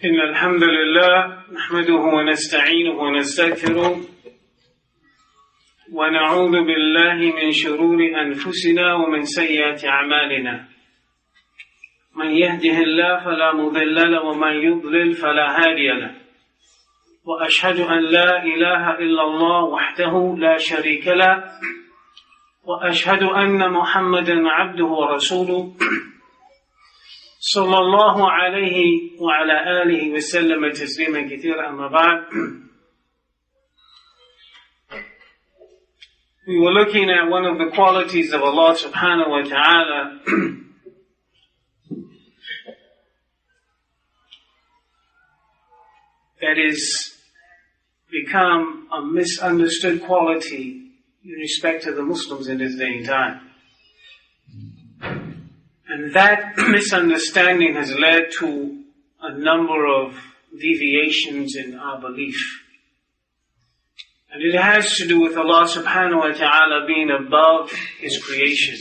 إن الحمد لله نحمده ونستعينه ونستغفره ونعوذ بالله من شرور أنفسنا ومن سيئات أعمالنا من يهده الله فلا مضل له ومن يضلل فلا هادي له وأشهد أن لا إله إلا الله وحده لا شريك له وأشهد أن محمدا عبده ورسوله صلى الله عليه وعلى آله وسلم تسليما كثيرا. أما بعد, we were looking at one of the qualities of Allah subhanahu wa ta'ala that is become a misunderstood quality in respect to the Muslims in this day and time. And that misunderstanding has led to a number of deviations in our belief. And it has to do with Allah subhanahu wa ta'ala being above His creation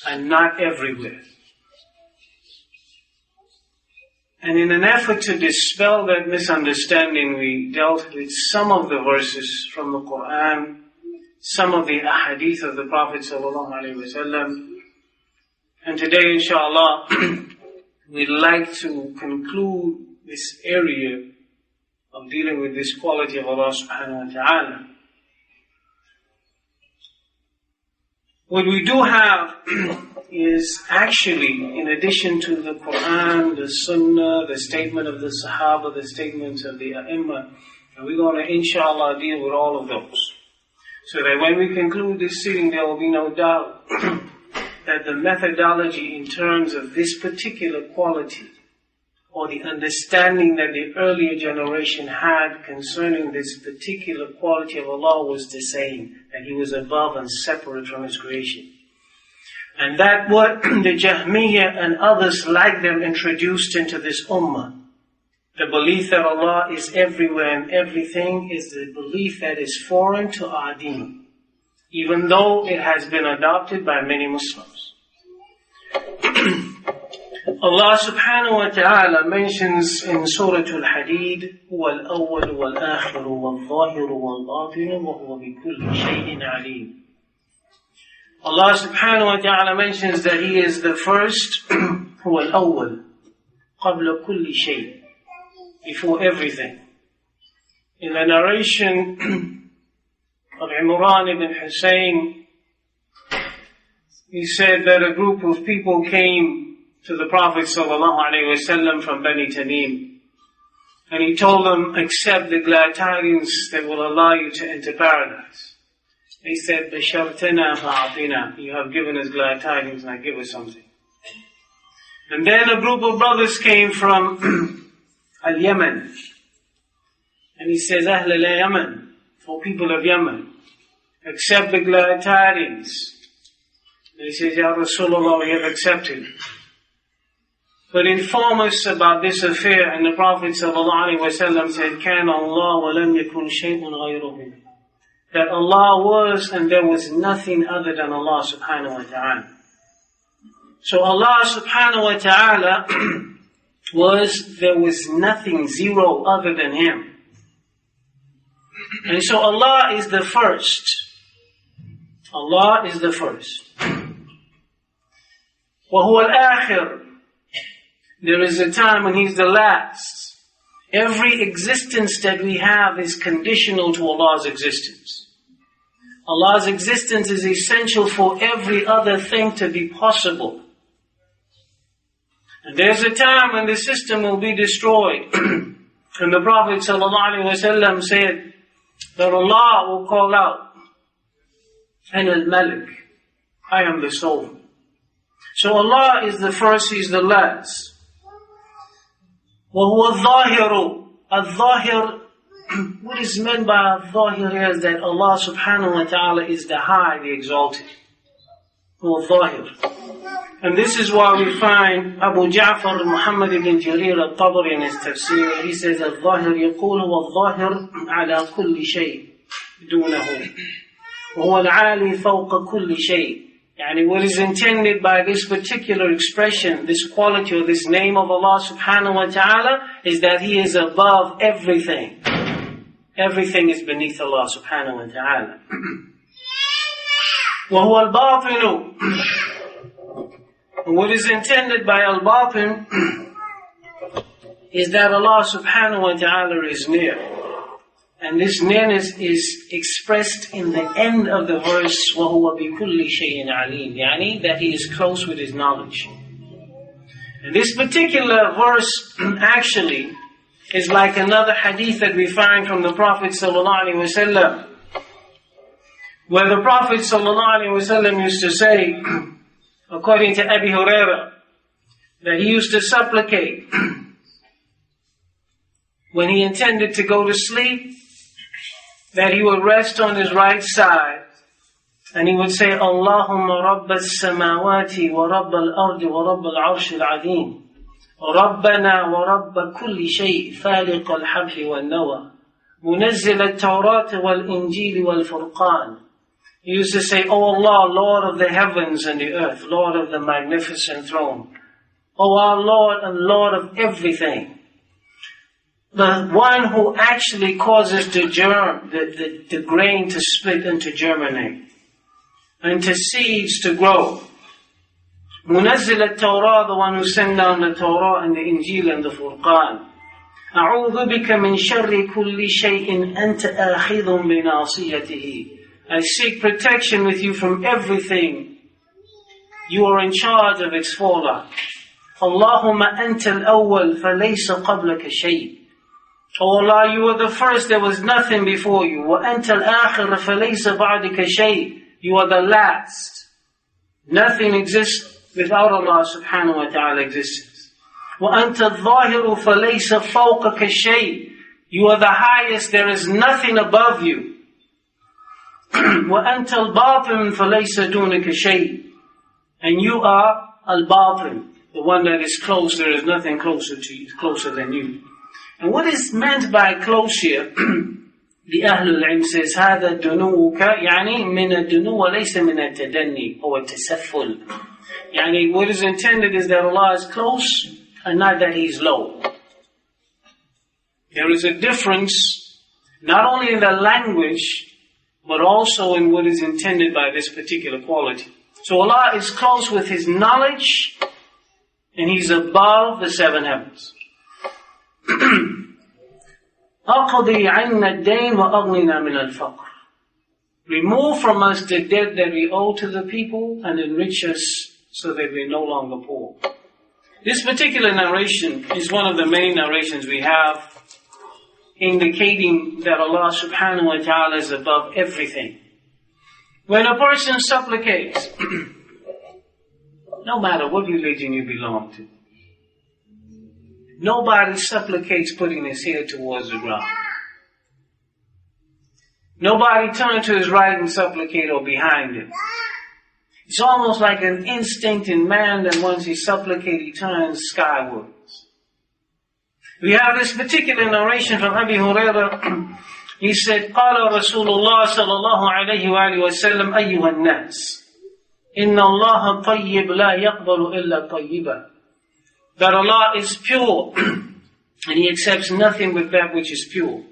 and not everywhere. And in an effort to dispel that misunderstanding, we dealt with some of the verses from the Quran, some of the ahadith of the Prophet sallallahu alaihi wasallam. And today, inshallah, we'd like to conclude this area of dealing with this quality of Allah subhanahu wa ta'ala. What we do have is actually, in addition to the Quran, the Sunnah, the statement of the Sahaba, the statements of the A'imma, and we're going to, inshallah, deal with all of those. So that when we conclude this sitting, there will be no doubt that the methodology in terms of this particular quality or the understanding that the earlier generation had concerning this particular quality of Allah was the same, that He was above and separate from His creation. And that what the Jahmiyyah and others like them introduced into this ummah, the belief that Allah is everywhere and everything, is the belief that is foreign to our deen, even though it has been adopted by many Muslims. Allah subhanahu wa ta'ala mentions in Surah Al-Hadid, هُوَ الْأَوَّلُ وَالْآخِرُ وَالظَّاهِرُ وَالْبَاطِنُ وَهُوَ بِكُلِّ شَيْءٍ عَلِيمٌ. Allah subhanahu wa ta'ala mentions that He is the first, هُوَ الْأَوَّلُ قَبْلَ كُلِّ شَيْءٍ, before everything. In the narration of Imran ibn Hussein, he said that a group of people came to the Prophet ﷺ from Bani Tamim. And he told them, accept the glad tidings that will allow you to enter paradise. He said, Bashartana fa'atina, you have given us glad tidings, now give us something. And then a group of brothers came from Al-Yemen. And he says, Ahl al-Yemen, for people of Yemen, accept the glad tidings. And he says, Ya Rasulullah, we have accepted. But inform us about this affair. And the Prophet ﷺ said, Kana Allah wa lam yakun shay'un ghayruhu. That Allah was and there was nothing other than Allah subhanahu wa ta'ala. So Allah subhanahu wa ta'ala there was nothing, zero other than Him. And so Allah is the first. Allah is the first. وَهُوَ الْآخِرُ. There is a time when He's the last. Every existence that we have is conditional to Allah's existence. Allah's existence is essential for every other thing to be possible. And there's a time when the system will be destroyed. And the Prophet ﷺ said that Allah will call out, Ana al-Malik, I am the sovereign. So Allah is the first, He's the last. وَهُوَ الظَّاهِرُ. Al-Zahir, what is meant by Al-Zahir here is that Allah subhanahu wa ta'ala is the high, the exalted. Al-Zahir. And this is why we find Abu Ja'far Muhammad ibn Jarir al-Tabari in his tafsir, he says, Al-Zahir يقول وَالظَّاهِر عَلَى كُلِّ شَيْءٍ دُونَهُ وَهُوَ الْعَالِي فَوْقَ كُلِّ شَيْءٍ Yani what is intended by this particular expression, this quality or this name of Allah subhanahu wa ta'ala, is that He is above everything. Everything is beneath Allah subhanahu wa ta'ala. وَهُوَ الْبَاطِنُ. And what is intended by al-batin is that Allah subhanahu wa ta'ala is near. And this nearness is expressed in the end of the verse, وَهُوَ بِكُلِّ شَيْءٍ عَلِيمٍ, yani that He is close with His knowledge. And this particular verse actually is like another hadith that we find from the Prophet ﷺ, where the Prophet ﷺ used to say, according to Abi Hurairah, that he used to supplicate when he intended to go to sleep, that he would rest on his right side and he would say, Allahumma Rabb as-samawati wa Rabb al-ardi wa Rabb al-arsh al-azim Rabbana wa Rabb kulli shay faliq al-habli wal-nawa munazzil al-tawrat wal-injil wal-furqan. He used to say, O Allah, Lord of the heavens and the earth, Lord of the magnificent throne, O our Lord and Lord of everything, the one who actually causes the germ, the grain to split and to germinate, and to seeds to grow. Munazzil al-Tawrah, the one who sent down the Torah and the Injil and the Furqan. أعوذ بك من شر كل شيء أنت آخذ بناصيته. I seek protection with you from everything. You are in charge of its fallout. اللهم أنت الأول فليس قبلك شيء. Oh Allah, you are the first, there was nothing before you. وَأَنْتَ الْآخِرَ فَلَيْسَ بَعْدِكَ شَيْءٍ. You are the last. Nothing exists without Allah subhanahu wa ta'ala existence. وَأَنْتَ الظَّاهِرُ فَلَيْسَ فَوْقَكَ شَيْءٍ. You are the highest, there is nothing above you. وَأَنْتَ الْبَاطِنُ فَلَيْسَ دُونَكَ شَيْءٍ. And you are al-batin, the one that is close, there is nothing closer to you, closer than you. And what is meant by close here, the Ahlul Ilm says, هذا دنوك يعني من الدنو وليس من التدني أو التسفل. يعني what is intended is that Allah is close and not that He is low. There is a difference not only in the language but also in what is intended by this particular quality. So Allah is close with His knowledge and He's above the seven heavens. أَقْضِي عَنَّا الدَّيْنِ وَأَغْنِنَا مِنَ الْفَقْرِ. Remove from us the debt that we owe to the people and enrich us so that we're no longer poor. This particular narration is one of the many narrations we have indicating that Allah subhanahu wa ta'ala is above everything. When a person supplicates, no matter what religion you belong to, nobody supplicates putting his head towards the ground. Nobody turns to his right and supplicate or behind him. It's almost like an instinct in man that once he supplicates, he turns skywards. We have this particular narration from Abi Hurairah. He said, قال رسول الله صلى الله عليه وآله وسلم أيها الناس إن الله طيب لا يقبل إلا طيبا. That Allah is pure and He accepts nothing but that which is pure.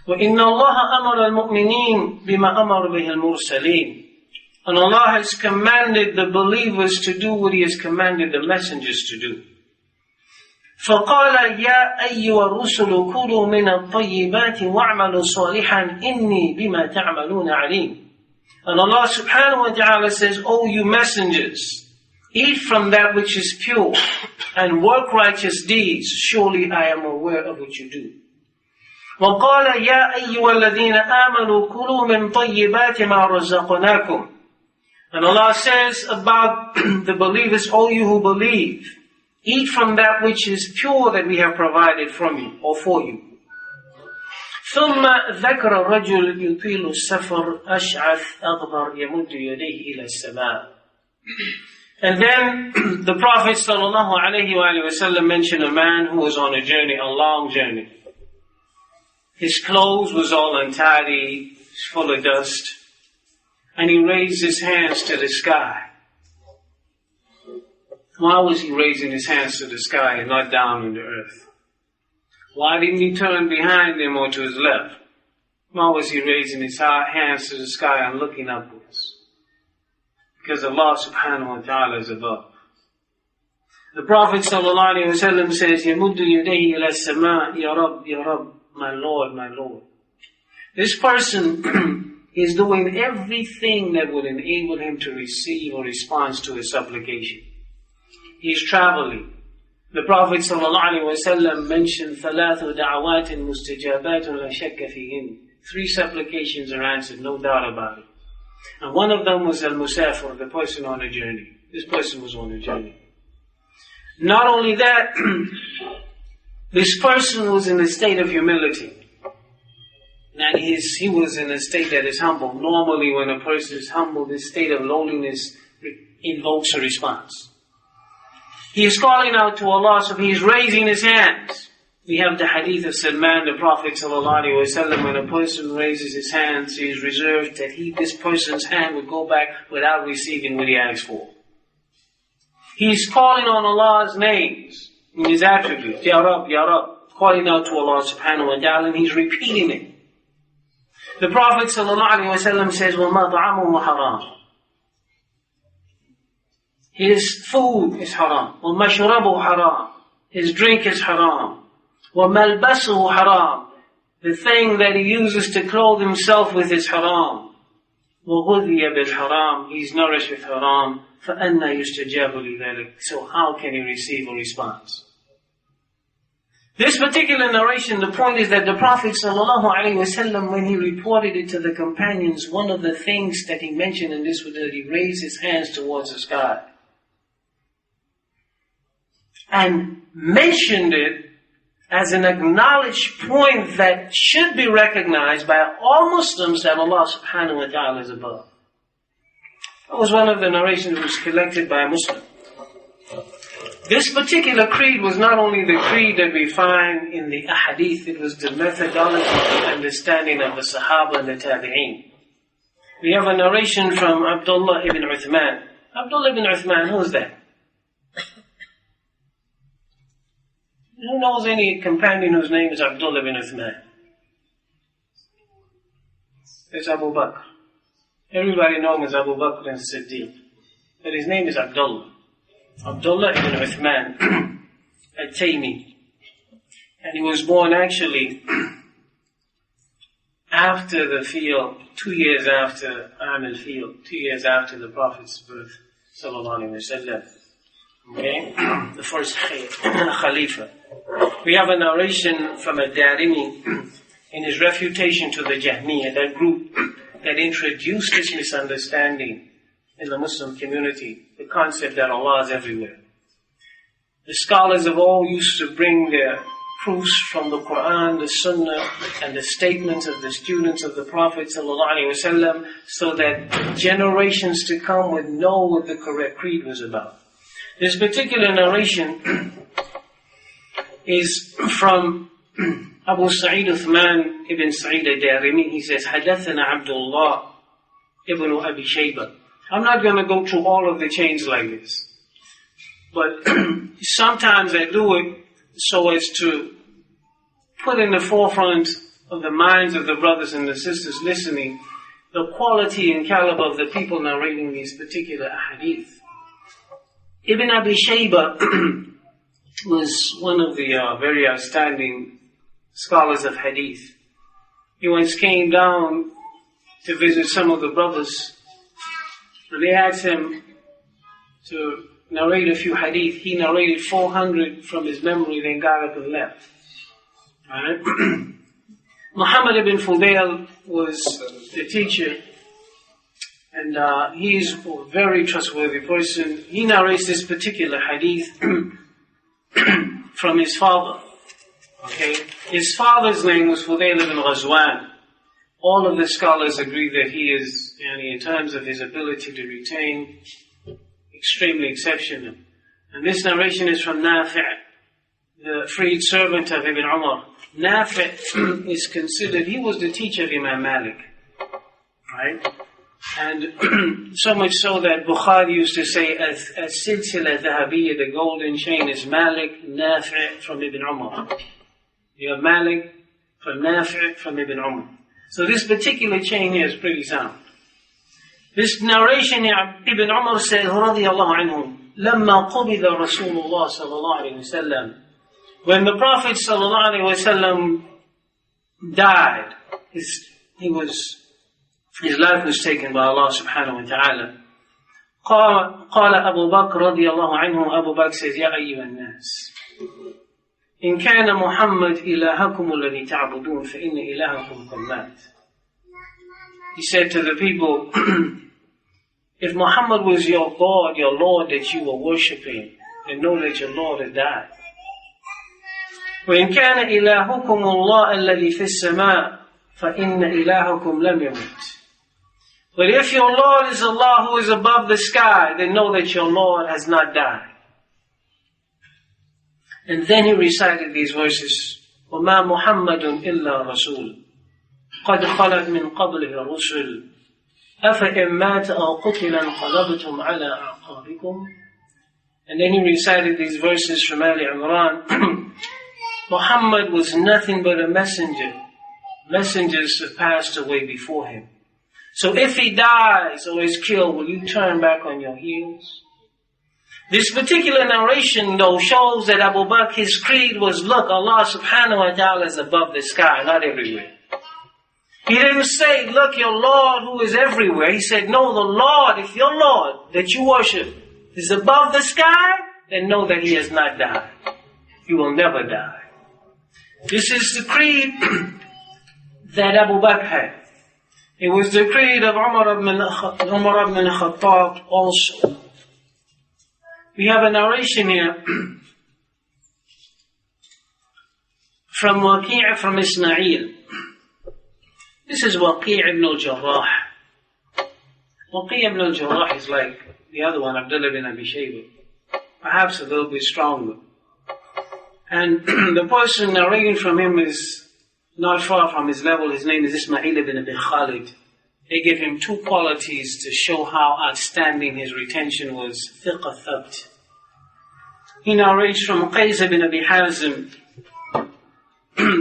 وَإِنَّ اللَّهَ أَمَرَ الْمُؤْمِنِينَ بِمَا أَمَرَ بِهِ الْمُرْسَلِينَ. And Allah has commanded the believers to do what He has commanded the messengers to do. فَقَالَ يَا أَيُّهَا الرُّسُلُ كُلُوا مِنَ الطَّيِّبَاتِ وَاعْمَلُوا صَالِحًا إِنِّي بِمَا تَعْمَلُونَ عَلِيمٌ. And Allah subhanahu wa ta'ala says, O you messengers, eat from that which is pure and work righteous deeds. Surely I am aware of what you do. وَقَالَ يَا أَيُّهَا الَّذِينَ آمَنُوا كُلُوا مِنْ طَيِّبَاتِ مَا رَزَقْنَاكُمْ. And Allah says about the believers, O you who believe, eat from that which is pure that we have provided from you or for you. ثُمَّ ذَكَرَ الرَّجُلُ يُطِيلُ السَّفَرَ أَشْعَثْ أَغْبَرْ يَمُدُّ يَدَيْهِ إِلَى السَّمَاءِ. And then the Prophet ﷺ mentioned a man who was on a journey, a long journey. His clothes was all untidy, full of dust. and he raised his hands to the sky. Why was he raising his hands to the sky and not down in the earth? Why didn't he turn behind him or to his left? Why was he raising his hands to the sky and looking upwards? Because Allah subhanahu wa ta'ala is above. The Prophet sallallahu alayhi wa sallam says, يَمُدُّ يَدَيْهِ إِلَى السَّمَاءِ يَا رَبْ يَا رَبْ, my Lord, my Lord. This person is doing everything that would enable him to receive or respond to his supplication. He's traveling. The Prophet ﷺ mentioned ثَلَاثُ دَعَوَاتٍ مُسْتَجَابَاتٌ لَا شَكَّ فِيهِنْ. 3 supplications are answered, no doubt about it. And one of them was al-musafir, the person on a journey. This person was on a journey. Not only that, this person was in a state of humility. And he was in a state that is humble. Normally when a person is humble, this state of lowliness invokes a response. He is calling out to Allah, so he is raising his hands. We have the hadith of Salman, the Prophet ﷺ, when a person raises his hands, he is reserved that this person's hand would go back without receiving what he asked for. He is calling on Allah's names, in His attributes, Ya Rab, Ya Rab, calling out to Allah subhanahu wa ta'ala, and he's repeating it. The Prophet ﷺ says, وَمَا طَعَمُهُ حَرَامٌ. His food is haram. وَمَشْرَبُهُ حَرَامٌ. His drink is haram. وَمَلْبَسُهُ حَرَامٌ. The thing that he uses to clothe himself with is haram. وَغُذِيَ بِالْحَرَامِ. He's nourished with haram. فَأَنَّا يُسْتَجَابُ لِذَلِكَ. So how can he receive a response? This particular narration, the point is that the Prophet ﷺ, when he reported it to the companions, one of the things that he mentioned in this was that he raised his hands towards the sky. And mentioned it as an acknowledged point that should be recognized by all Muslims that Allah subhanahu wa ta'ala is above. That was one of the narrations that was collected by a Muslim. This particular creed was not only the creed that we find in the ahadith, it was the methodology and understanding of the Sahaba and the Tabi'een. We have a narration from Abdullah ibn Uthman. Abdullah ibn Uthman, who is that? Who knows any companion whose name is Abdullah ibn Uthman? It's Abu Bakr. Everybody knows him as Abu Bakr and Siddiq. But his name is Abdullah. Abdullah ibn Uthman al-Taymi. And he was born actually after the field, 2 years after Am al-Field, 2 years after the Prophet's birth, sallallahu alayhi wa sallam. Okay? The first Khalifa. We have a narration from Ad-Darimi in his refutation to the Jahmiyyah, that group that introduced this misunderstanding in the Muslim community, the concept that Allah is everywhere. The scholars of all used to bring their proofs from the Quran, the Sunnah, and the statements of the students of the Prophet ﷺ, so that generations to come would know what the correct creed was about. This particular narration is from Abu Sa'id Uthman ibn Sa'id al-Darimi. He says, حدثنا Abdullah ibn Abi Shayba. I'm not going to go through all of the chains like this. But sometimes I do it so as to put in the forefront of the minds of the brothers and the sisters listening the quality and caliber of the people narrating these particular ahadith. Ibn Abi Shayba was one of the very outstanding scholars of hadith. He once came down to visit some of the brothers. They asked him to narrate a few hadith. He narrated 400 from his memory, then got up and left. Alright? Muhammad ibn Fudail was the teacher, and he is a very trustworthy person. He narrates this particular hadith from his father. Okay? His father's name was Fudail ibn Ghazwan. All of the scholars agree that he is, in terms of his ability to retain, extremely exceptional. And this narration is from Nafi', the freed servant of Ibn Umar. Nafi' is considered, he was the teacher of Imam Malik. Right? And so much so that Bukhari used to say, as-silsila dhahabiyya, the golden chain, is Malik, Nafi' from Ibn Umar. You have Malik from Nafi' from Ibn Umar. So this particular chain here is pretty sound. This narration here, Ibn Umar said, radiyallahu anhum, لما قبض رسول الله صلى الله عليه وسلم, when the Prophet صلى الله عليه وسلم died, his life was taken by Allah subhanahu wa ta'ala. قال أبو بكر رضي الله عنه, Abu Bakr says, يا أيها الناس إن كان محمد إلهكم الذي تعبدون فإن إلهكم قد مات. He said to the people, if Muhammad was your God, your Lord that you were worshipping, then know that your Lord had died. وإن كان إلهكم الله الذي في السماء فإن إلهكم لم يمت. But if your Lord is Allah who is above the sky, then know that your Lord has not died. And then he recited these verses, وَمَا مُحَمَّدٌ إِلَّا رَسُولٌ قَدْ خَلَتْ مِنْ قَبْلِهِ الرُّسُلُ أَفَإِنْ مَاتَ أَوْ قُتِلَ انْقَلَبْتُمْ عَلَىٰ أَعْقَابِكُمْ. And then he recited these verses from Ali Imran. Muhammad was nothing but a messenger. Messengers have passed away before him. So if he dies or is killed, will you turn back on your heels? This particular narration, though, shows that Abu Bakr, his creed was, look, Allah subhanahu wa ta'ala is above the sky, not everywhere. He didn't say, look, your Lord who is everywhere. He said, no, the Lord, if your Lord that you worship is above the sky, then know that he has not died. He will never die. This is the creed that Abu Bakr had. It was the creed of Umar ibn Khattab also. We have a narration here from Waqi' from Ismail. This is Waqi' ibn al-Jarrah. Waqi' ibn al-Jarrah is like the other one, Abdullah bin Abi Shaybah. Perhaps a little bit stronger. And the person narrating from him is not far from his level. His name is Ismail ibn Abi Khalid. They give him two qualities to show how outstanding his retention was. Thiqa thabt. He narrates from Qais ibn Abi Hazim.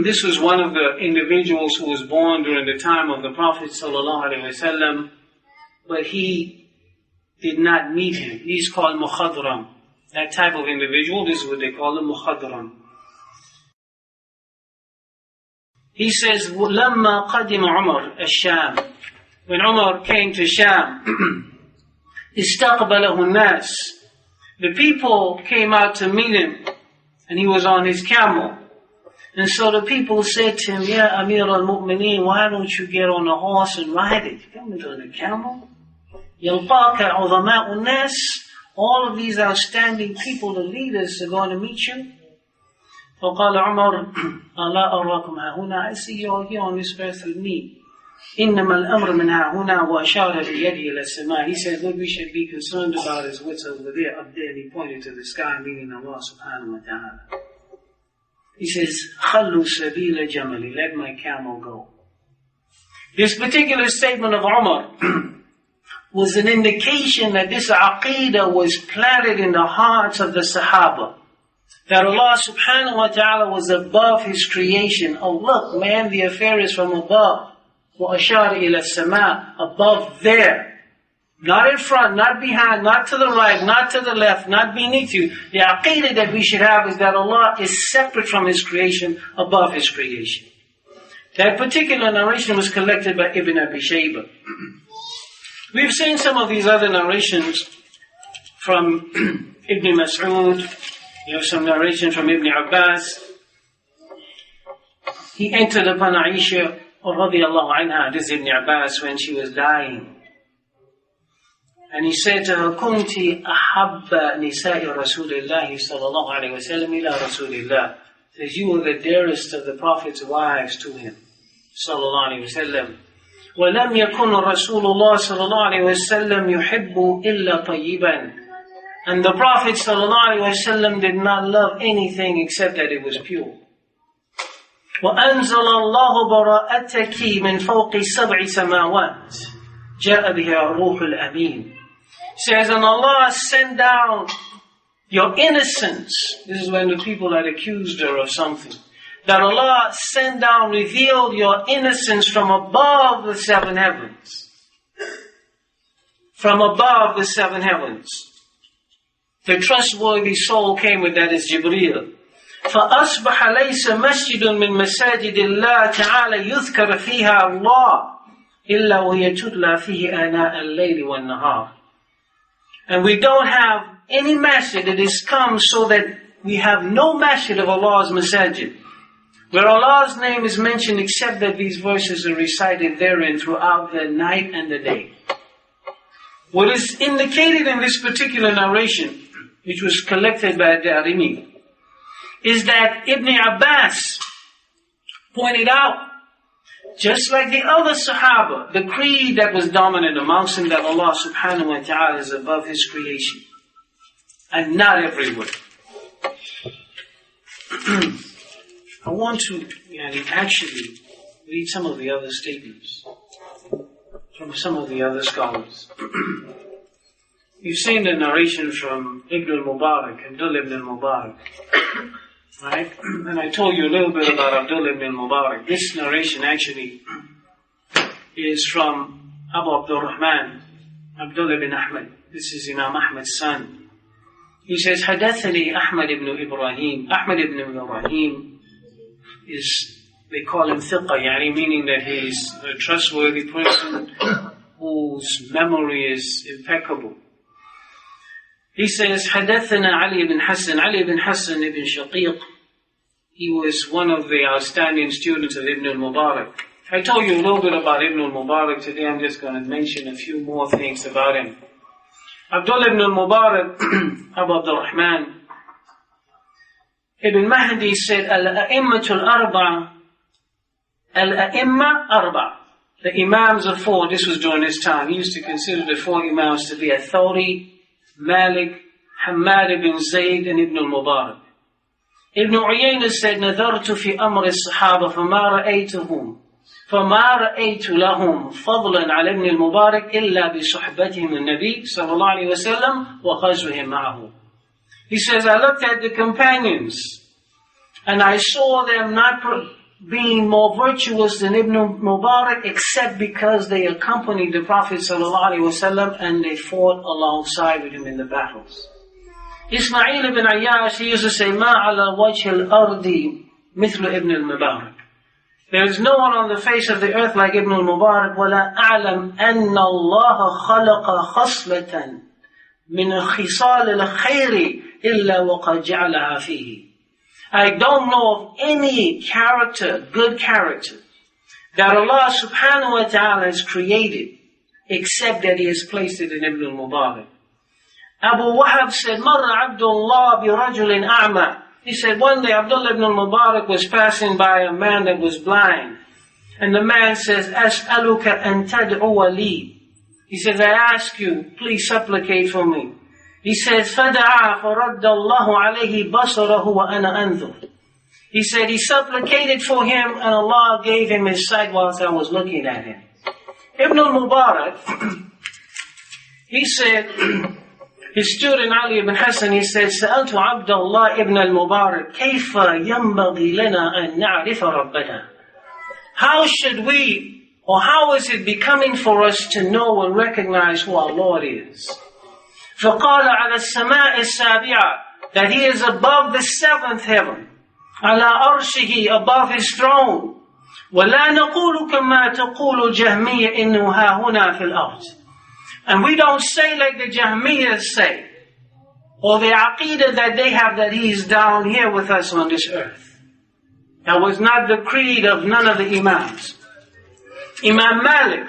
This was one of the individuals who was born during the time of the Prophet ﷺ, but he did not meet him. He's called Mukhadram. That type of individual, this is what they call him, Mukhadram. He says, لَمَّا قَدِمَ عُمَرْ الشَّامِ. When Umar came to Sham, استقبله الناس. The people came out to meet him, and he was on his camel. And so the people said to him, Ya Amir al-Mu'mineen, why don't you get on a horse and ride it? You come on a camel. يَلْقَاكَ عُظَمَاءُ النَّاسِ. All of these outstanding people, the leaders, are going to meet you. فقال عمر ألا أراكم هنا. I see you all here on this earth with me. إنما الأمر من هنا وأشار بيده إلى السماء. He said, what we should be concerned about is what's over there, up there. And he pointed to the sky, meaning Allah subhanahu wa ta'ala. He says, خلوا سبيل جملي. Let my camel go. This particular statement of Umar was an indication that this aqeedah was planted in the hearts of the Sahaba. That Allah subhanahu wa ta'ala was above His creation. Oh look, man, the affair is from above. وَأَشَارَ إِلَى السَّمَاءِ. Above there. Not in front, not behind, not to the right, not to the left, not beneath you. The aqeedah that we should have is that Allah is separate from His creation, above His creation. That particular narration was collected by Ibn Abi Shaybah. We've seen some of these other narrations from Ibn Mas'ud. You have some narration from Ibn Abbas. He entered upon Aisha radiyallahu anha, this is Ibn Abbas, when she was dying. And he said to her, Kunti ahabba nisa'i Rasulillahi sallallahu alayhi wa sallam ila Rasulillah. Says, you were the dearest of the Prophet's wives to him, sallallahu alayhi wa sallam. وَلَمْ يَكُنْ رَسُولُ اللَّهِ صلى الله عليه وسلم يُحِبُّ إِلَّا طَيِّبًا. And the Prophet sallallahu alayhi wa sallam did not love anything except that it was pure. وَأَنزَلَ اللَّهُ بَرَاءَتَكِ مِنْ فَوْقِ 7 سَمَاوَاتٍ. جاء بها الروح الأمين. Says, and Allah sent down your innocence. This is when the people had accused her of something. That Allah sent down, revealed your innocence from above the seven heavens. From above the seven heavens. The trustworthy soul came with that is Jibreel. فأصبح ليس مسجد من مساجد الله تعالى يذكر فيها الله إلا وهي تتلى فيه آناء الليل والنهار. And we don't have any masjid that has come so that we have no masjid of Allah's masajid, where Allah's name is mentioned except that these verses are recited therein throughout the night and the day. What is indicated in this particular narration, which was collected by Darimi, is that Ibn Abbas pointed out, just like the other Sahaba, the creed that was dominant amongst them, that Allah subhanahu wa ta'ala is above His creation. And not everywhere. I want to actually read some of the other statements from some of the other scholars. You've seen the narration from Ibn al-Mubarak, Abdullah ibn al-Mubarak. Right? And I told you a little bit about Abdullah ibn al-Mubarak. This narration actually is from Abu Abdul Rahman, Abdullah ibn Ahmad. This is Imam Ahmad's son. He says, حدثني Ahmad ibn Ibrahim. Ahmad ibn Ibrahim is, they call him thiqa, yani meaning that he's a trustworthy person whose memory is impeccable. He says, حدثنا Ali ibn Hassan. Ali ibn Hassan ibn Shaqiq. He was one of the outstanding students of Ibn al-Mubarak. I told you a little bit about Ibn al-Mubarak. Today I'm just going to mention a few more things about him. Abdullah ibn al-Mubarak, Abu Abdul Rahman, Ibn Mahdi said, Al-A'immatul Arba, Al-A'imma Arba. The Imams of four, this was during his time. He used to consider the four Imams to be Al-Thawri, Malik, Hammad ibn Zayd, and Ibn al-Mubarak. Ibn Uyayna said, نَذَرْتُ فِي أَمْرِ الصَّحَابَةِ فما رأيت لهم فضلا على ابن المبارك إلا بصحبتهم النبي صلى الله عليه وسلم وغزوهم معه. He says, I looked at the companions and I saw them not being more virtuous than Ibn Mubarak except because they accompanied the Prophet sallallahu alaihi wasallam and they fought alongside with him in the battles. Ismail ibn Ayyash, he used to say, ما على وجه الأرض مثل ابن المبارك. There is no one on the face of the earth like Ibn al-Mubarak. وَلَا أَعْلَمْ أَنَّ اللَّهَ خَلَقَ خَصْلَةً مِنْ خِصَالِ الْخَيْرِ إِلَّا وَقَدْ جَعَلَهَا فِيهِ. I don't know of any character, good character, that Allah subhanahu wa ta'ala has created, except that He has placed it in Ibn al-Mubarak. Abu Wahab said, مَرَّ عَبْدُ اللَّهِ بِرَجُلٍ أَعْمَى. He said, one day Abdullah ibn al-Mubarak was passing by a man that was blind. And the man says, أَسْأَلُكَ أَن تَدْعُوَ لِي. He says, I ask you, please supplicate for me. He says, فَدَعَى فَرَدَّ اللَّهُ عَلَيْهِ بَصَرَهُ وَأَنَا أَنْظُرُ. He said, he supplicated for him and Allah gave him his sight whilst I was looking at him. Ibn al-Mubarak, he said, his student Ali ibn Hassan, he said, سألت عبد الله ibn al-Mubarak كيف ينبغي لنا أن نعرف ربنا. How should we, or how is it becoming for us to know and recognize who our Lord is? فقال على السماء السابعة, that He is above the seventh heaven. على أرشه, above His throne. ولا نقول كما تقول الجهمية إنه ها هنا في الأرض. And we don't say like the Jahmiyyahs say, or the Aqidah that they have that He is down here with us on this earth. That was not the creed of none of the Imams. Imam Malik,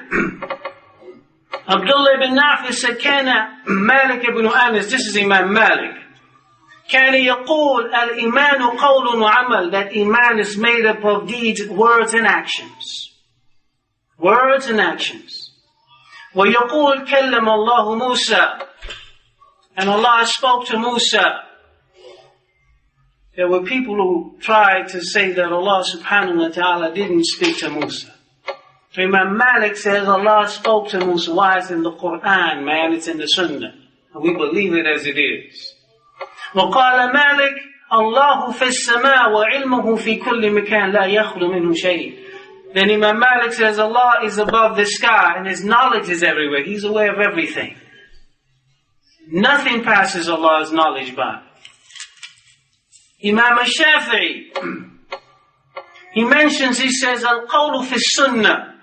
Abdullah ibn Nafi said, كان Malik ibn Anas, this is Imam Malik, كان يقول الإيمان قول وعمل, that Iman is made up of deeds, words and actions. Words and actions. وَيَقُولْ كَلَّمَ اللَّهُ مُوسَى, and Allah spoke to Musa. There were people who tried to say that Allah subhanahu wa ta'ala didn't speak to Musa. So Imam Malik says Allah spoke to Musa. Why? It's in the Quran, man. It's in the Sunnah. And we believe it as it is. وقال مالك الله في السماء وعلمه في كل مكان لا يخلو منه شيء. Then Imam Malik says Allah is above the sky and His knowledge is everywhere. He's aware of everything. Nothing passes Allah's knowledge by. Imam al-Shafi'i, he mentions, he says, Al-Qawlu fi Sunnah.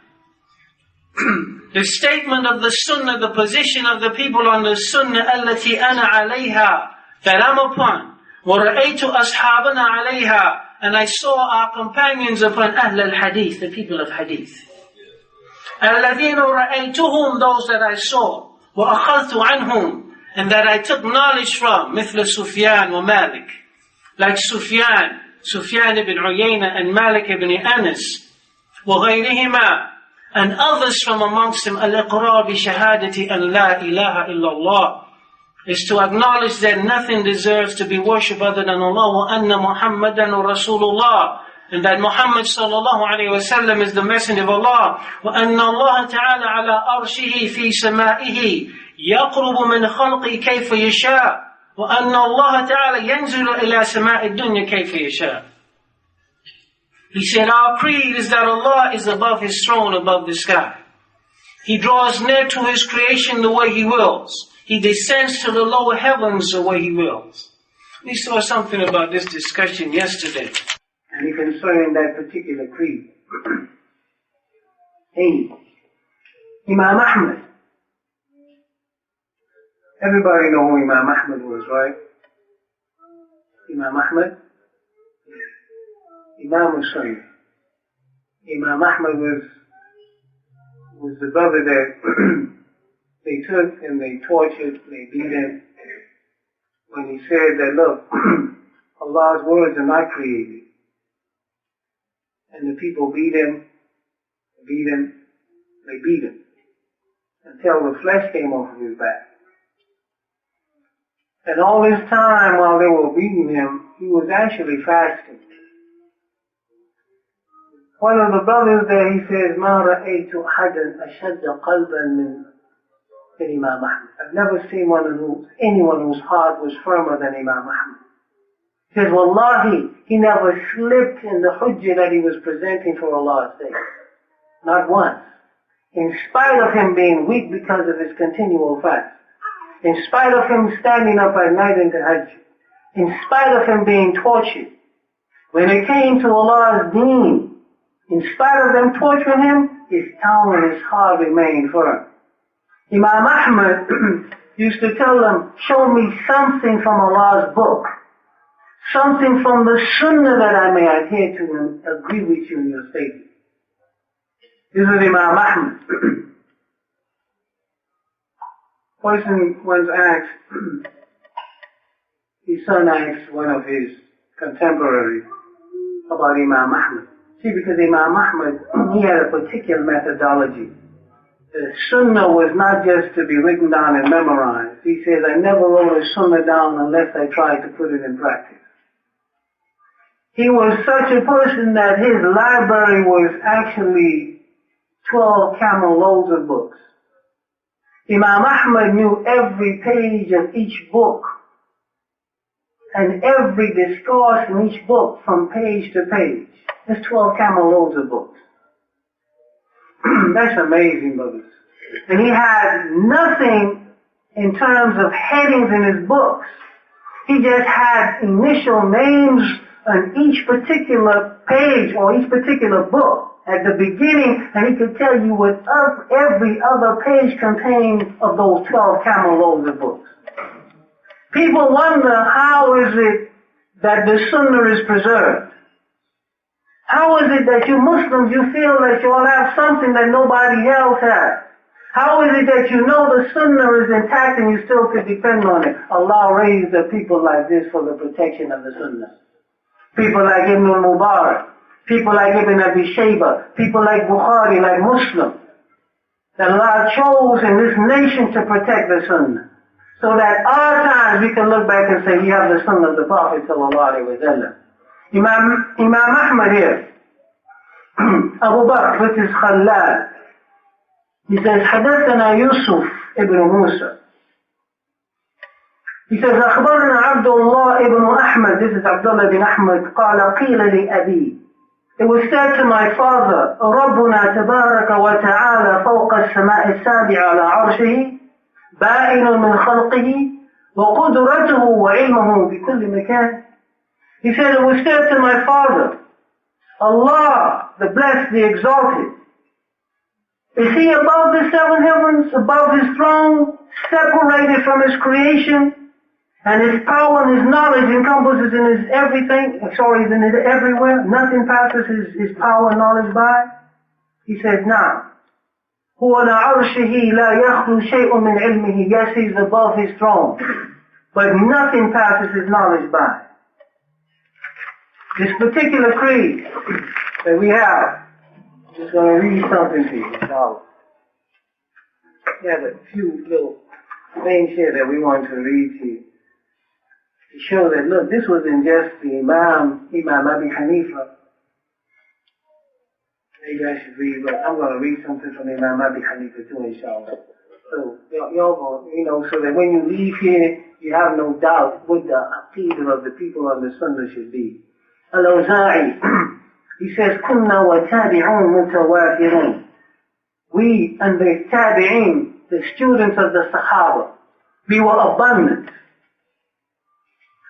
The statement of the Sunnah, the position of the people on the Sunnah, التي أنا عليها, that I'm upon. وَرَأَيْتُ أَصْحَابَنَا عَلَيْهَا, and I saw our companions upon Ahl al-Hadith, the people of Hadith. الَّذِينَ رَأَيْتُهُمْ, those that I saw. وَأَخَذْتُ عَنْهُمْ, and that I took knowledge from, مثل سفيان ومالك. Like Sufyan ibn Uyayna and Malik ibn Anas, وغيرهما, and others from amongst them, al-iqrar bi shahadati an la ilaha illallah, is to acknowledge that nothing deserves to be worshipped other than Allah, wa anna Muhammadan Rasulullah, and that Muhammad sallallahu alayhi wa sallam is the messenger of Allah, wa anna Allah ta'ala ala arshihi fi sama'ihi, yaqrubu min khalqi kayfa yasha', وأن الله تعالى ينزل إلى سماء الدنيا كيف يشاء. He said, our creed is that Allah is above His throne, above the sky. He draws near to His creation the way He wills. He descends to the lower heavens the way He wills. We saw something about this discussion yesterday. And concerning that particular creed. Hey, Imam Ahmad. Everybody know who Imam Ahmad was, right? Imam Ahmad? Imam Hussain. Imam Ahmad was the brother that they took and they tortured, they beat him. When he said that, look, Allah's words are not created. And the people beat him, until the flesh came off of his back. And all this time while they were beating him, he was actually fasting. One of the brothers there, he says, مَا رَأَيْتُ أَحَدًا أَشَدَّ قَلْبًا مِنْ Imam Ahmad. I've never seen anyone whose heart was firmer than Imam Ahmad. He says, Wallahi, he never slipped in the hujjah that he was presenting for Allah's sake. Not once. In spite of him being weak because of his continual fast. In spite of him standing up at night in Tahajjud, in spite of him being tortured, when it came to Allah's deen, in spite of them torturing him, his tongue and his heart remained firm. Imam Ahmad used to tell them, show me something from Allah's book, something from the Sunnah that I may adhere to and agree with you in your statement. This is Imam Ahmad. Person once asked, his son asked one of his contemporaries about Imam Ahmad. See, because Imam Ahmad, he had a particular methodology. The Sunnah was not just to be written down and memorized. He says, I never wrote a Sunnah down unless I tried to put it in practice. He was such a person that his library was actually 12 camel loads of books. Imam Ahmad knew every page of each book and every discourse in each book from page to page. There's 12 camel loads of books. That's amazing, brothers. And he had nothing in terms of headings in his books. He just had initial names on each particular page or each particular book at the beginning, and he could tell you what every other page contained of those 12 camel loads of books. People wonder, how is it that the Sunnah is preserved? How is it that you Muslims, you feel that you all have something that nobody else has? How is it that you know the Sunnah is intact and you still could depend on it? Allah raised the people like this for the protection of the Sunnah. People like Ibn al-Mubarak, people like Ibn Abi Shayba, people like Bukhari, like Muslim, that Allah chose in this nation to protect the Sunnah. So that our times we can look back and say, we have the Sunnah of the Prophet sallallahu alaihi wasallam. Imam Ahmad here, Abu Bakr, which is Khalal, he says, حدثنا يوسف ابن موسى. He says, أخبرنا عبد الله ابن أحمد, this is Abdullah ibn Ahmad, قال قيل لأبي. It was said to my father, ربنا تبارك وتعالى فوق السماء السابعة على عرشه بائن من خلقه وقدرته وعلمه بكل مكان. He said, it was said to my father, Allah, the blessed, the exalted, is He above the seven heavens, above His throne, separated from His creation, and His power and His knowledge encompasses in His everything, is in His everywhere. Nothing passes His power and knowledge by. He says, now, هو على عرشه لا يخلو شيء من علمه. Yes, He's above His throne, but nothing passes His knowledge by. This particular creed that we have, I'm just going to read something to you. Now, we have a few little things here that we want to read to you to show that, look, this wasn't just the Imam Abi Hanifa. Maybe I should read, but I'm going to read something from Imam Abi Hanifa too, inshallah. So, y'all, so that when you leave here, you have no doubt what the aqeedah of the people on the Sunnah should be. Al-Awza'i, he says, كُنَّا وَتَابِعُونَ مُتَوَافِرُونَ. We and the tabi'in, the students of the Sahaba, we were abundant.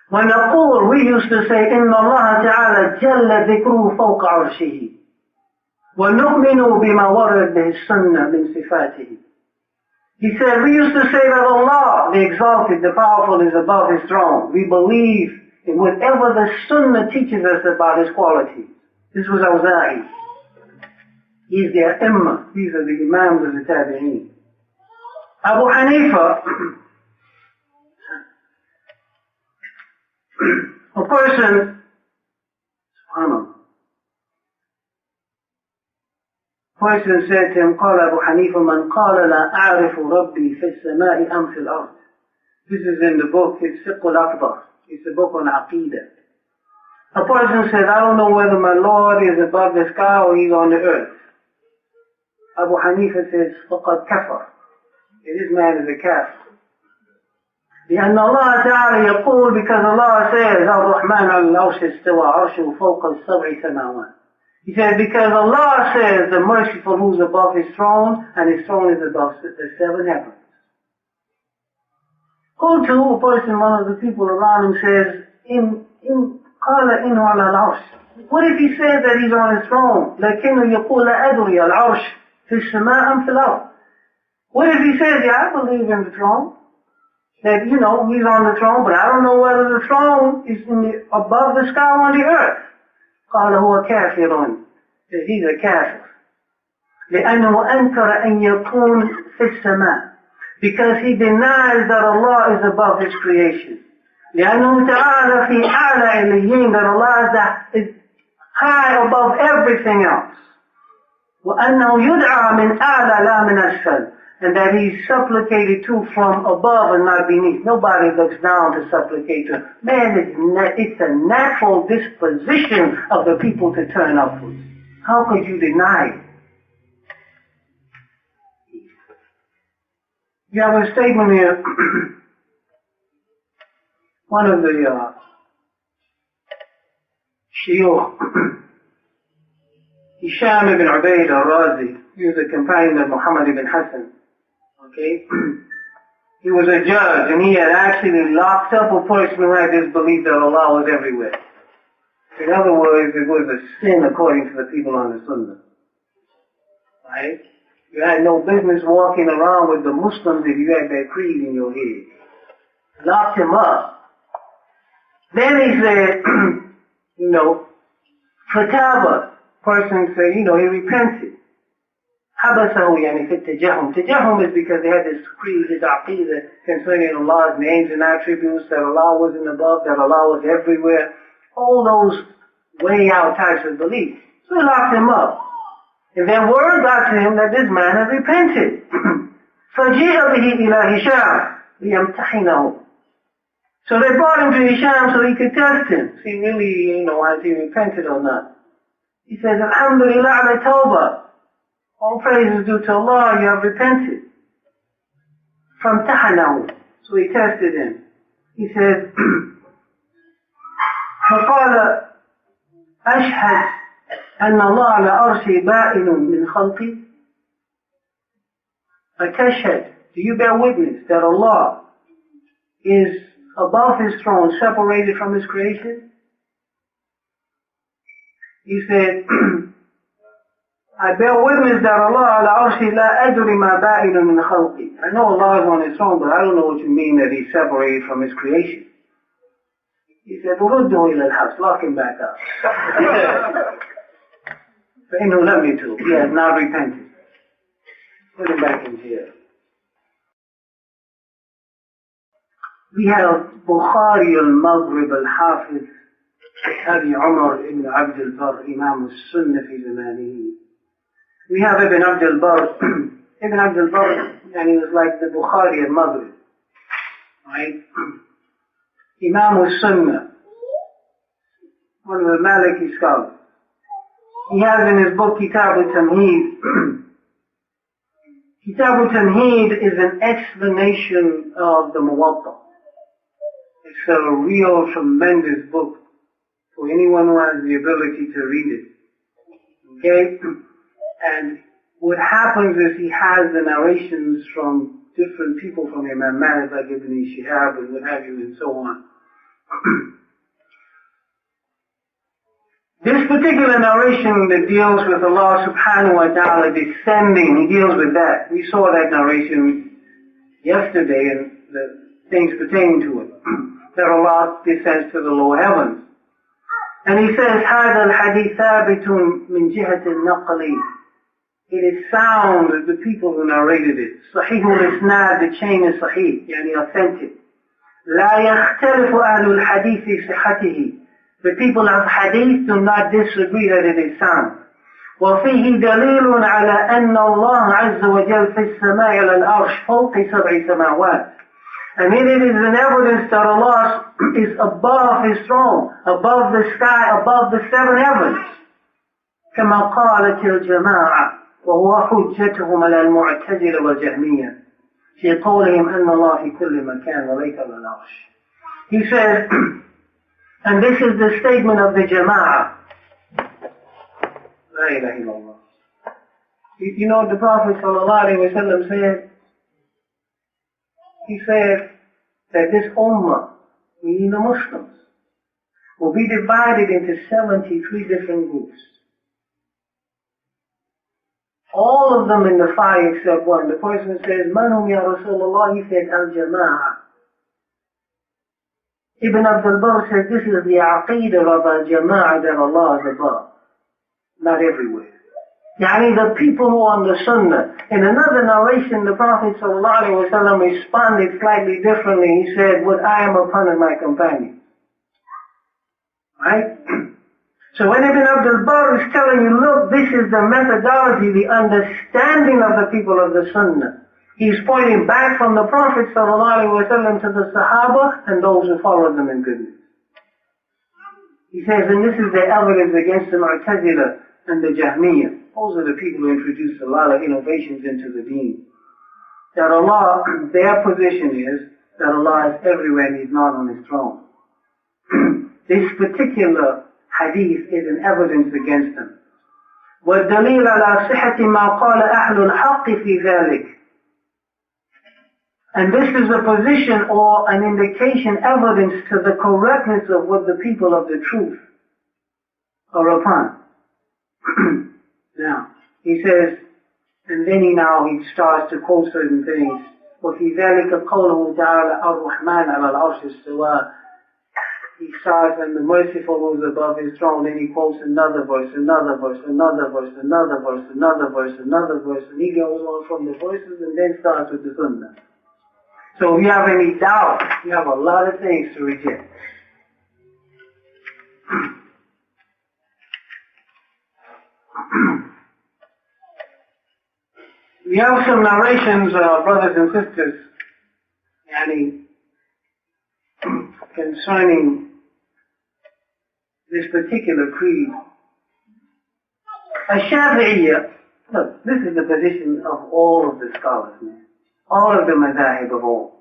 وَنَقُولُ, we used to say, إِنَّ اللَّهَ تَعَالَى جَلَّ ذِكْرُهُ فَوْقَ عَرْشِهِ وَنُؤْمِنُ بِمَا وَرَدَ بِهِ السُّنَّةِ مِنْ صِفَاتِهِ. He said, we used to say that Allah, the exalted, the powerful, is above His throne. We believe in whatever the Sunnah teaches us about His qualities. This was Awza'i. He's the Imam. These are the Imams of the Tabi'een. Abu Hanifa, a person, subhanAllah, person said to him, قال أبو حنيفة من قال لا أعرف ربي في السماء أم في الأرض. This is in the book, it's Fiqh al-Akbar. It's a book on Aqidah. A person says, I don't know whether my Lord is above the sky or He's on the earth. Abu Hanifa says, فَقَدْ كَفَرْ. This man is a kafir. لأن الله تعالى يقول, because Allah says, الرحمن على العرش استوى عرشه فوق السبع سماوات. He said, because Allah says, the merciful who's above His throne, and His throne is above the seven heavens. Go to a person, one of the people around him says, قال إنه على العرش. What if he says that He's on His throne? لكنه يقول لا أدري العرش في السماء أم في الأرض. What if he says, yeah, I believe in the throne, that, He's on the throne, but I don't know whether the throne is above the sky or on the earth. قال هو كافر. He's a kafir. لأنه أنكر أن يكون في السماء. Because he denies that Allah is above His creation. لأنه تعالى في أعلى عليين, that Allah is high above everything else. وأنه يدعى من أعلى لا من أسفل. And that He's supplicated to from above and not beneath. Nobody looks down to supplicate to. Man, it's a natural disposition of the people to turn upwards. How could you deny it? You have a statement here. One of the Shiyukh, Hisham ibn Ubayd al-Razi, he was a companion of Muhammad ibn Hassan. Okay? He was a judge, and he had actually locked up a person who had this belief that Allah was everywhere. In other words, it was a sin according to the people on the Sunnah. Right? You had no business walking around with the Muslims if you had that creed in your head. Locked him up. Then he said, Fataba, person said, he repented. حبسه يعني في التجهم. Tajahum is because they had this creed, this aqidah concerning Allah's names and attributes, that Allah wasn't above, that Allah was everywhere. All those way out types of beliefs. So they locked him up. And then word got to him that this man had repented. فَجِئَ بِهِ إِلَى هِشَامٍ لِيَمْتَحِنَهُ. So they brought him to Hisham so he could test him. See really, has he repented or not? He says, Alhamdulillah ala tawbah. All praise is due to Allah, you have repented. From tahanahu. So he tested him. He says, فقال أشهد أن الله على عرشه بائن من خلقي. أتشهد, do you bear witness that Allah is above His throne, separated from His creation? He said, I bear witness that Allah ala arshi la adri ma ba'inun min khalqi. I know Allah is on His throne, but I don't know what you mean that He's separated from His creation. He said, رُدُّهُ إِلَى الْحَبْسِ, lock him back up. فَإِنَّهُ لَمْ يَتُوبْ, he has not repented. Put him back in jail. We have Bukhari al-Maghrib al-Hafiz Abi Umar ibn Abd al-Barr, Imam al-Sunnah fi zamanihi. We have Ibn Abd al-Barr. Ibn Abd al-Barr, and he was like the Bukhari al-Maghrib. Right? Imam al-Sunnah, one of the Maliki scholars. He has in his book Kitab al-Tamheed. Kitab al-Tamheed is an explanation of the Muwatta. It's a real tremendous book for anyone who has the ability to read it. Okay? And what happens is he has the narrations from different people from Imam Malik, like Ibn Shihab and what have you, and so on. This particular narration that deals with Allah subhanahu wa ta'ala descending, he deals with that. We saw that narration yesterday and the things pertaining to it. That Allah descends to the lower heavens. And he says, هذا الحديث ثابت من جهة النقل. It is sound that the people who narrated it. صحيح الإسناد, the chain is صحيح, يعني authentic. لا يختلف أهل الحديث في صحته. The people of hadith do not disagree that it is sound. وفيه دليل على أن الله عز وجل في السماء على العرش فوق 7 سماوات. And it is an evidence that Allah is above His throne, above the sky, above the 7 heavens. كما قالت الجماعة وهو حجتهم على المعتزلة والجهمية في قولهم أن الله في كل مكان وليس على العرش. He says, and this is the statement of the Jama'ah. La ilaha illallah. You know what the Prophet sallallahu alaihi wasallam said? He said that this ummah, meaning the Muslims, will be divided into 73 different groups. All of them in the fire except one. The person says, Man hum ya Rasulullah? He said, Al-Jama'ah. Ibn Abdul Barr says this is the aqidah of al-Jama'ah, that Allah is above. Not everywhere. Yani the people who are on the Sunnah. In another narration, the Prophet ﷺ responded slightly differently. He said, what I am upon and my companions. Right? So when Ibn Abdul Barr is telling you, look, this is the methodology, the understanding of the people of the Sunnah. He's pointing back from the Prophet ﷺ to the Sahaba and those who followed them in goodness. He says, and this is the evidence against the Mu'tazila and the Jahmiyyah. Those are the people who introduced a lot of innovations into the deen. That Allah, their position is that Allah is everywhere and He's not on His throne. This particular hadith is an evidence against them. وَالدَّلِيلَ عَلَى صِحَةِ مَا قَالَ أَهْلُ الْحَقِّ فِي ذَلِكَ. And this is a position or an indication, evidence to the correctness of what the people of the truth are upon. Now, he says, and then he starts to quote certain things. وَفِي ذَلِكَ قَوْلُهُ تَعَالَى الرَّحْمَنُ عَلَى الْعَرْشِ اسْتَوَى. He starts, and the merciful who is above His throne, then he quotes another verse, another verse, another verse, another verse, another verse, another verse, and he goes on from the verses and then starts with the Sunnah. So if you have any doubt, you have a lot of things to reject. We have some narrations, brothers and sisters, concerning this particular creed. Shafi'iyya, look, this is the position of all of the scholars, man. All of the madhahib of all.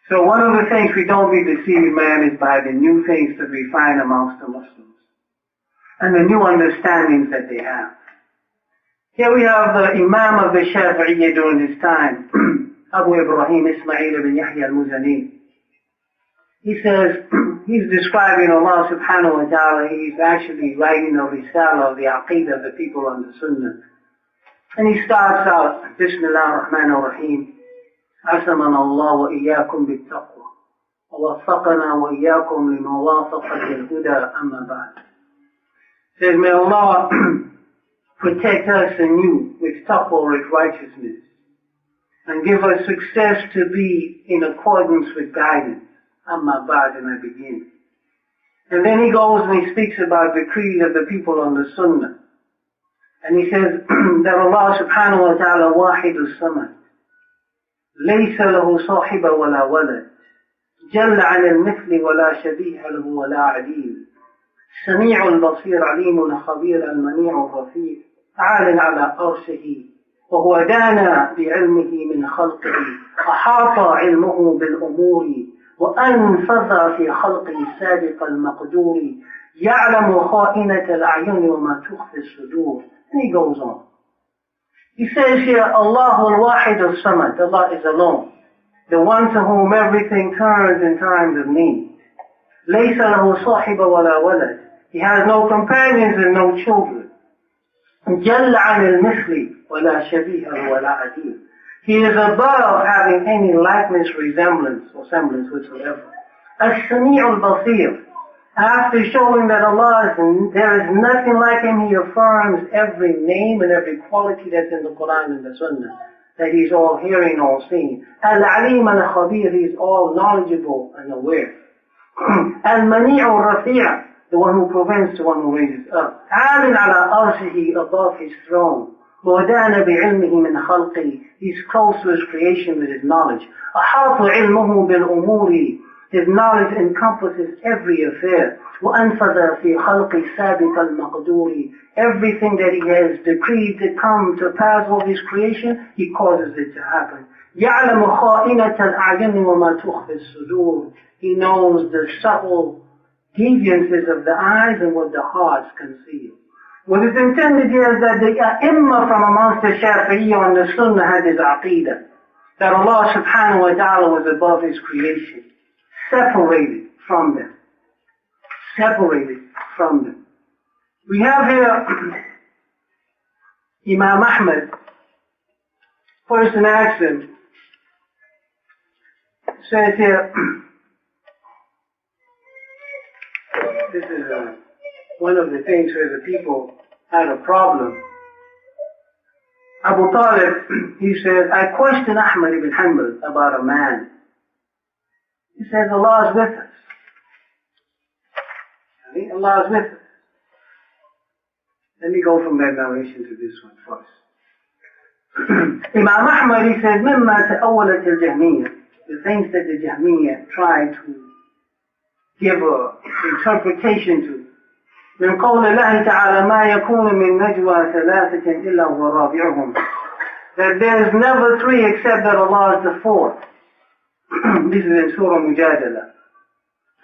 So one of the things we don't be deceived, man, is by the new things that we find amongst the Muslims. And the new understandings that they have. Here we have the Imam of the Shafi'iyya during this time, Abu Ibrahim Ismail ibn Yahya al-Muzani. He says, he's describing Allah subhanahu wa ta'ala, he's actually writing a risala of the aqidah of the people on the sunnah. And he starts out, Bismillah ar-Rahman ar-Rahim, عَسَمَنَ اللَّهُ وَإِيَّاكُمْ بِالتَّقْوَى وَوَفَّقَنَا وَإِيَّاكُمْ لِمُوَافَقَةِ الْهُدَى أَمَّا بَعْدُ. Says, may Allah protect us and you with taqwa, with righteousness, and give us success to be in accordance with guidance. Amma ba'd, and I begin. And then he goes and he speaks about the creed of the people on the sunnah. And he says that Allah subhanahu wa ta'ala wahidus samad. Laysa lahu sahiba wala walad. Jalla ala al-mithli wala shabiha lahu wala adil. Sami'ul basir alimul khabir al-mani'ul rafiq. عال على أرشه وهو دانا بعلمه من خلقه أحاط علمه بالأمور وأنفذ في خلقه السابق المقدور يعلم خائنة الأعين وما تخفي الصدور. And he goes on. He says here, Allah al-Wahid al-Samad, Allah is alone, the one to whom everything turns in times of need. ليس له صاحب ولا ولد. He has no companions and no children. جل عن المثل ولا شبيه ولا عديل. He is above having any likeness, resemblance, or semblance whatsoever. السميع البصير. After showing that Allah is, there is nothing like Him, He affirms every name and every quality that's in the Quran and the Sunnah. That He's all hearing, all seeing. Al-Alim al-Khabir, He is all knowledgeable and aware. Al-Mani'u al-Rafi', the one who prevents, the one who raises up. عَالٍ عَلَىٰ أَرْشِهِ, above His throne. وَوَدَانَ بِعِلْمِهِ مِنْ خَلْقِهِ, He's close to His creation with His knowledge. أَحَاطُ عِلْمُهُ بِالْأُمُورِ, His knowledge encompasses every affair. وَأَنْفَذَ فِي خَلْقِ السَّابِقَ الْمَقْدُورِ, everything that He has decreed to come to pass of His creation, He causes it to happen. يَعْلَمُ خَائِنَةَ الْأَعْيُنِ وَمَا تُخْفِي الصُّدُورِ, He knows the subtle deviances of the eyes and what the hearts conceal. What is intended here is that the A'imma from amongst the Shafi'iyya and the Sunnah had this aqidah, that Allah subhanahu wa ta'ala was above His creation, separated from them. Separated from them. We have here Imam Ahmad. Person asks him, says here, this is one of the things where the people had a problem. Abu Talib, he says, I questioned Ahmad ibn Hanbal about a man. He says, Allah is with us. Allah is with us. Let me go from that narration to this one first. Imam Ahmad, he says, مما تأولت الجهمية, the things that the Jahmiyyah tried to give an interpretation to. من قول الله تعالى ما يكون من نجوى ثلاثة إلا هو رابعهم, that there is never three except that Allah is the fourth. This is in Surah Mujadala.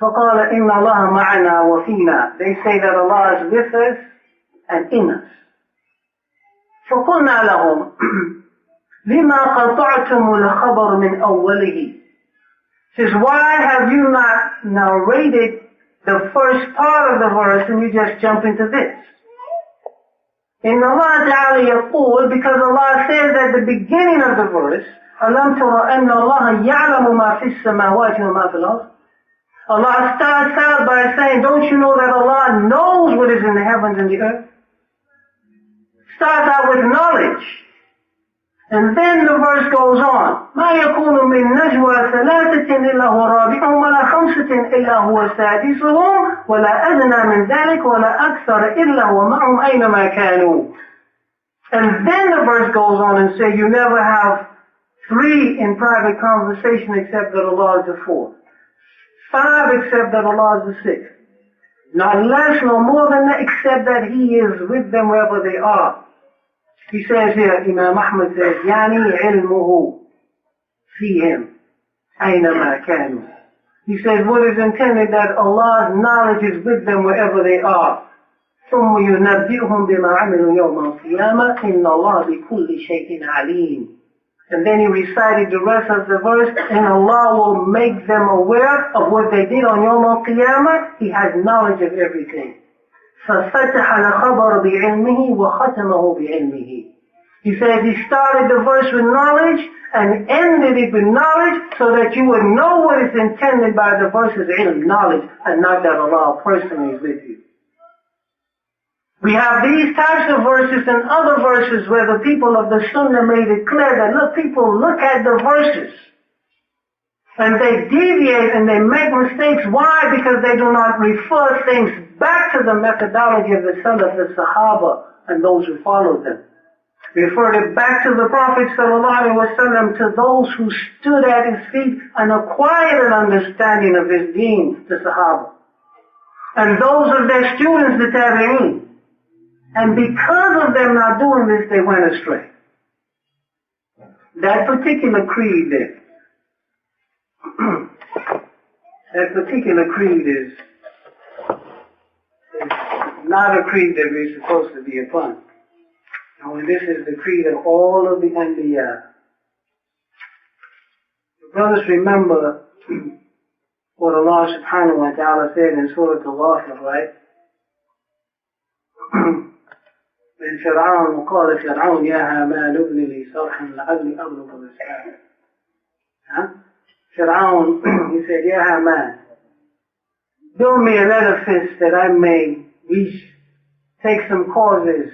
فقال إن الله معنا وفينا, they say that Allah is with us and in us. فقلنا لهم لما قطعتم الخبر من أوله, says, why have you not narrated the first part of the verse and you just jump into this? In Allah Ta'ala yaqul, because Allah says at the beginning of the verse, أَلَمْ تَرَ أَنَّ اللَّهَ يَعْلَمُ مَا فِي السَّمَاوَاتِ وَمَا فِي الْأَرْضِ. Allah starts out by saying, don't you know that Allah knows what is in the heavens and the earth? Starts out with knowledge. And then the verse goes on. ما يكون من نجوى ثلاثة إلا هو رابعهم ولا خمسة إلا هو سادسهم ولا أدنى من ذلك ولا أكثر إلا هو معهم أينما كانوا. And then the verse goes on and says, you never have three in private conversation except that Allah is the fourth. Five except that Allah is the sixth. Not less nor more than that, except that he is with them wherever they are. He says here, Imam Ahmad says, Yani ilmuhu fihim aynama kanu. He says, what is intended that Allah's knowledge is with them wherever they are. ثم ينبئهم بما عملوا يوم القيامة إن الله بكل شيء عليم. And then he recited the rest of the verse, and Allah will make them aware of what they did on Yawm al-Qiyamah. He has knowledge of everything. فَفَتَحَ الْخَبَرَ بِعِلْمِهِ وَخَتَمَهُ بِعِلْمِهِ. He says he started the verse with knowledge and ended it with knowledge so that you would know what is intended by the verse's ilm, knowledge, and not that Allah personally is with you. We have these types of verses and other verses where the people of the Sunnah made it clear that people look at the verses and they deviate and they make mistakes. Why? Because they do not refer things back to the methodology of the Salaf, the Sahaba, and those who followed them. Referred it back to the Prophet ﷺ, to those who stood at his feet and acquired an understanding of his deen, the Sahaba. And those of their students, the Tabi'een. And because of them not doing this, they went astray. That particular creed there, that particular creed is not a creed that we're supposed to be upon. And this is the creed of all of the Anbiya. Brothers, remember what Allah subhanahu wa ta'ala said in Surah Al-Ghafir, right? من فرعون وقال فرعون يا هامان ابن لي صرحا لعلي أبلغ الأسباب. Fir'aun, he said, Ya Haman, build me an edifice that I may reach, take some causes.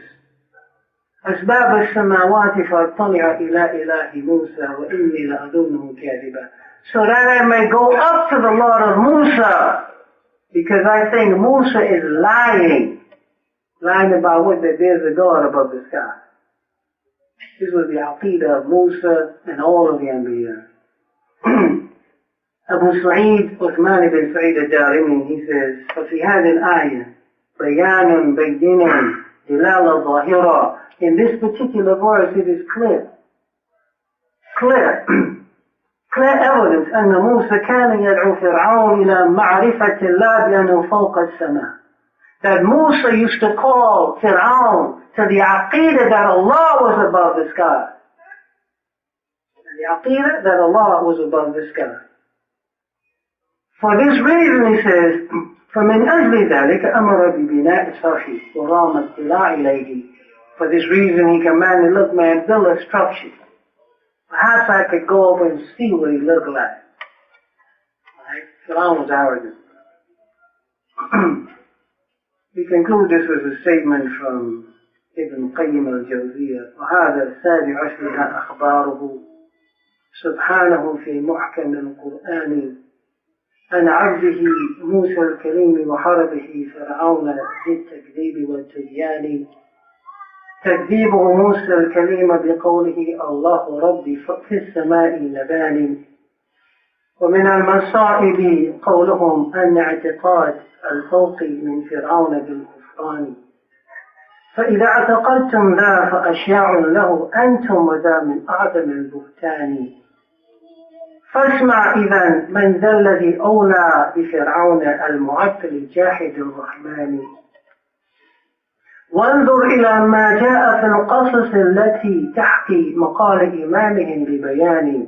أسباب السماوات فاطلع إلى إله موسى وإني لأظنه كاذبا. So that I may go up to the Lord of Musa, because I think Musa is lying about what that there's a God above the sky. This was the aqidah of Musa and all of the Anbiya. Abu Sa'id, Uthman ibn Sa'id al-Darimi, he says, فَفِي هَذِهِ الْآيَةِ بَيَانٌ بَيِّنٌ دِلَالَ ظَاهِرًا. In this particular verse, it is clear evidence أن موسى كان يدعو فرعون إلى معرفة الله بأنه فوق السماء. That Musa used to call Fir'aun to the aqidah that Allah was above the sky. The aqidah that Allah was above the sky. For this reason, he says, فَمِنْ أَجْلِ ذَلِكَ أَمَرَ بِبِنَاءِ الصَّرْحِ وَرَامَ اطِّلَاعِ إِلَيْهِ. For this reason, he commanded, look man, build a structure. Perhaps I could go over and see what he looked like. Right? Fir'aun was arrogant. We conclude this with a statement from Ibn Qayyim al-Jawziyah. وهذا السابع عشرها أخباره سبحانه في محكم القرآن عن عبده موسى الكريم وحربه فرعون بالتكذيب والتبيان. تكذيبه موسى الكريم بقوله الله ربي في السماء نبان. ومن المصائب قولهم أن اعتقاد الفوق من فرعون بالكفران. فإذا اعتقدتم ذا فأشياء له أنتم وذا من أعظم البهتان. فاسمع إذن من ذا الذي أولى بفرعون المعطل الجاحد الرحمن. وانظر إلى ما جاء في القصص التي تحكي مقال إمامهم ببيان.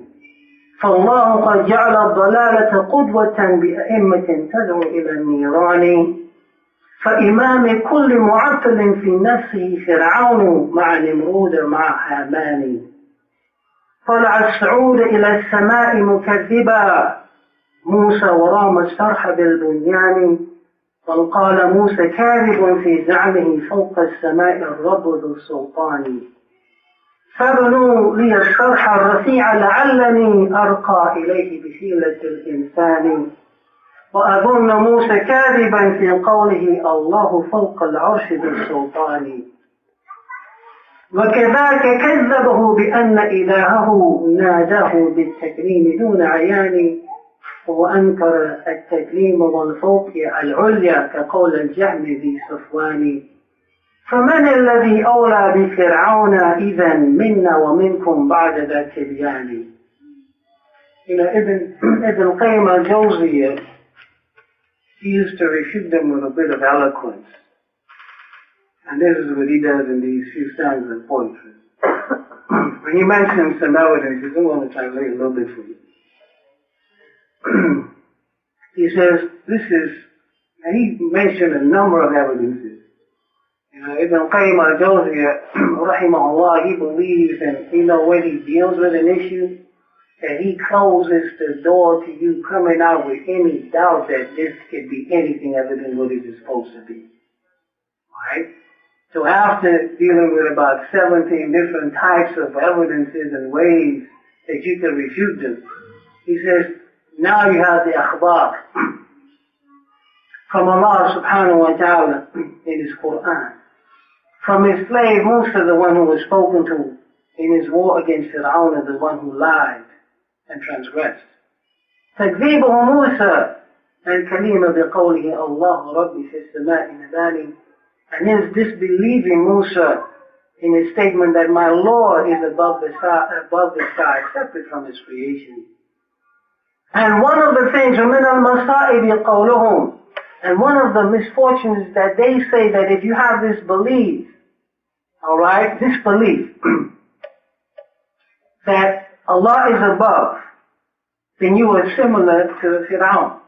فالله قد جعل الضلالة قدوة بأئمة تدعو إلى النيران. فإمام كل معطل في نفسه فرعون مع نمرود مع هامان. طلع الصعود إلى السماء مكذبا موسى ورام الشرح بالبنيان. بل قال موسى كاذب في زعمه فوق السماء الرب ذو السلطان. فابنوا لي الشرح الرفيع لعلني أرقى إليه بحيلة الإنسان. وأظن موسى كاذبا في قوله الله فوق العرش ذو السلطان. وكذاك كذبه بأن إلهه ناداه بالتكريم دون عيان. وأنكر التكليم والفوق العليا كقول الجهم ذي صفوان فمن الذي أولى بفرعون إذا منا ومنكم بعد ذا تبيان. Ibn Qayyim al-Jawziyah, he used to refute them with a bit of eloquence. And this is what he does in these few stanzas of poetry. When he mentions some evidence, I'm going to translate a little bit for you. He says, and he mentioned a number of evidences. Ibn Qayyim al-Jawziyah, rahimahullah, he believes and when he deals with an issue, that he closes the door to you coming out with any doubt that this could be anything other than what it is supposed to be. Alright? So after dealing with about 17 different types of evidences and ways that you can refute them, he says, now you have the akhbar from Allah subhanahu wa ta'ala in His Quran. From His slave Musa, the one who was spoken to in his war against Fir'aun, the one who lied and transgressed. تكذيبه موسى الكلمة بقوله الله ربي في السماء مباني, and his disbelieving Musa in his statement that my Lord is above the sky, separate from His creation. And one of the things, ومن المصائب قولهم, and one of the misfortunes is that they say that if you have this belief, alright, this belief, that Allah is above, then you are similar to Fir'aun.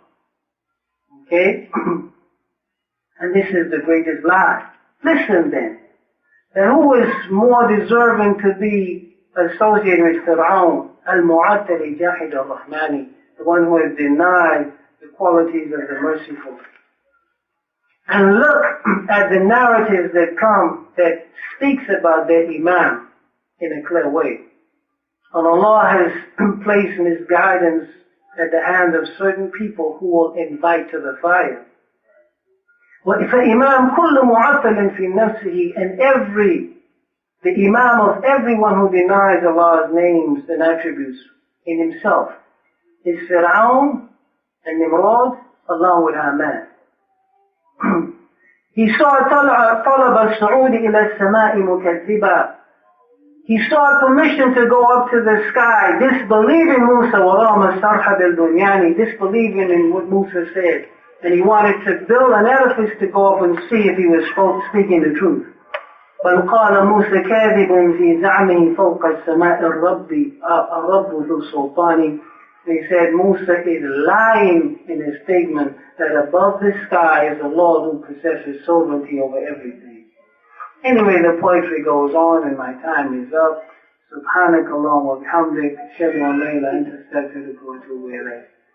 Okay? And this is the greatest lie. Listen then, that who is more deserving to be associated with Fir'aun? Al-Mu'attali Jahid al-Rahmani, the one who has denied the qualities of the merciful. And look at the narratives that come that speaks about their Imam in a clear way. And Allah has placed misguidance at the hand of certain people who will invite to the fire. فَإِمَامْ كُلُّ مُعَطَّلٍ فِي نَفْسِهِ, and the Imam of everyone who denies Allah's names and attributes in himself is Fir'aun and Nimrod along with Haman. He saw طلب الصعود إلى السماء مكذبا. He sought permission to go up to the sky, disbelieving Musa, وَرَامَ السَّرْحَ بِالْبُنْيَانِ, disbelieving in what Musa said. And he wanted to build an edifice to go up and see if he was speaking the truth. بَلْ قَالَ مُوسَى كَاذِبٌ فِي زَعْمِهِ فَوْقَ السَّمَاءِ الرَّبُّ ذُو السُّلْطَانِ. They said Musa is lying in his statement that above the sky is the Lord who possesses sovereignty over everything. Anyway, the poetry goes on and my time is up. Subhanakallahumma wa bihamdik, ashhadu an la ilaha illa anta astaghfiruka wa atubu ilayk.